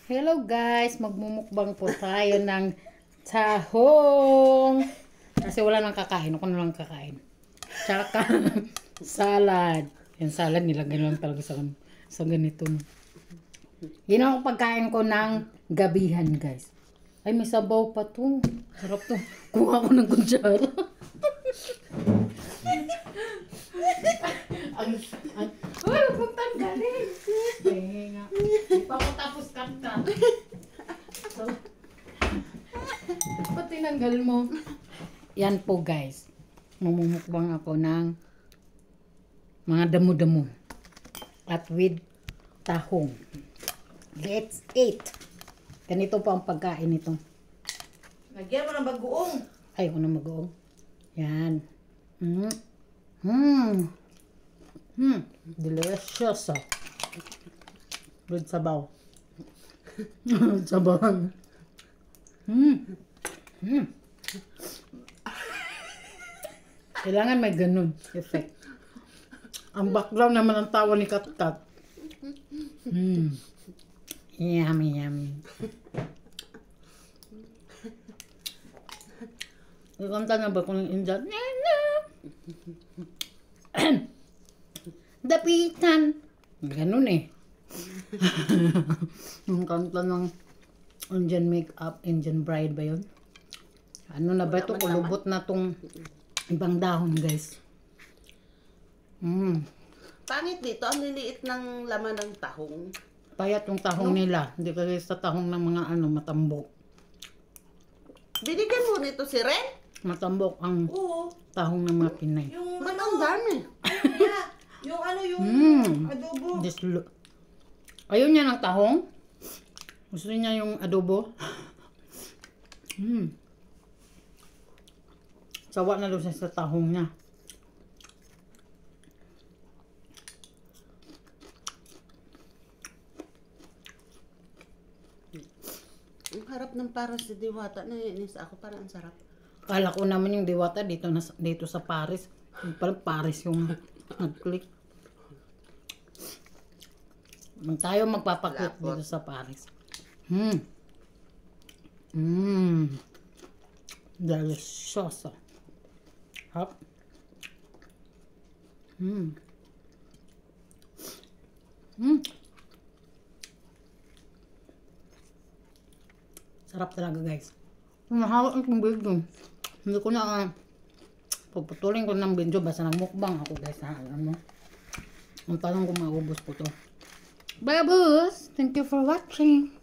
Hello guys, magmumukbang po tayo ng tahong. Kasi wala nang kakain, ako na lang kakain. Tsaka salad. Yung salad nilagay lang talaga sa ganitong. Yun ang pagkain ko ng gabihan guys. Ay, may sabaw pa to. Sarap to. Kuha ko ng kutsara. Uy, huwag tanggalin. Eh, nga. Di pa ako tapos kanta. So, ba't tinanggal mo? Yan po guys. Mamumukbang ako ng mga damo-damo. At with tahong. Let's eat. Ganito po ang pagkain nito. Lagyan mo ng bagoong. Ay, ako na mag-uong. Yan. Delicious. With sabaw. Sabaw. Kailangan may ganun effect. Ang background naman ang tawa ni Katkat. Yummy, yummy. Ikanta na ba kung Indian? Dapitan. Ganun eh. Yung kanta ng Indian makeup, Indian bride ba yun? Ano na ba ito? Kulubot na tong ibang dahon guys. Pangit dito, ang liliit ng laman ng tahong. Payat yung tahong nila. Hindi kaya sa tahong ng mga matambok. Binigyan mo nito si Ren? Matambok ang Oo. tahong ng mga Pinay. Yung ang dami. Yung yung adobo. Ayaw niya ng tahong? Gusto niya yung adobo? Sawa na daw siya sa tahong niya. Ang harap ng parang si Diwata. Naiinis ako, parang ang sarap. Kala ko naman yung Diwata dito sa Paris. Parang Paris yung nag-click. Tayo magpapaklik dito sa Paris. Delicious. Hop. Sarap talaga guys. Mahawak ang video. Hindi ko na puputulin ko ng video basta nagmukbang ako guys ha. Alam mo. Ang talang ko maubos ko to. Bye boss. Thank you for watching.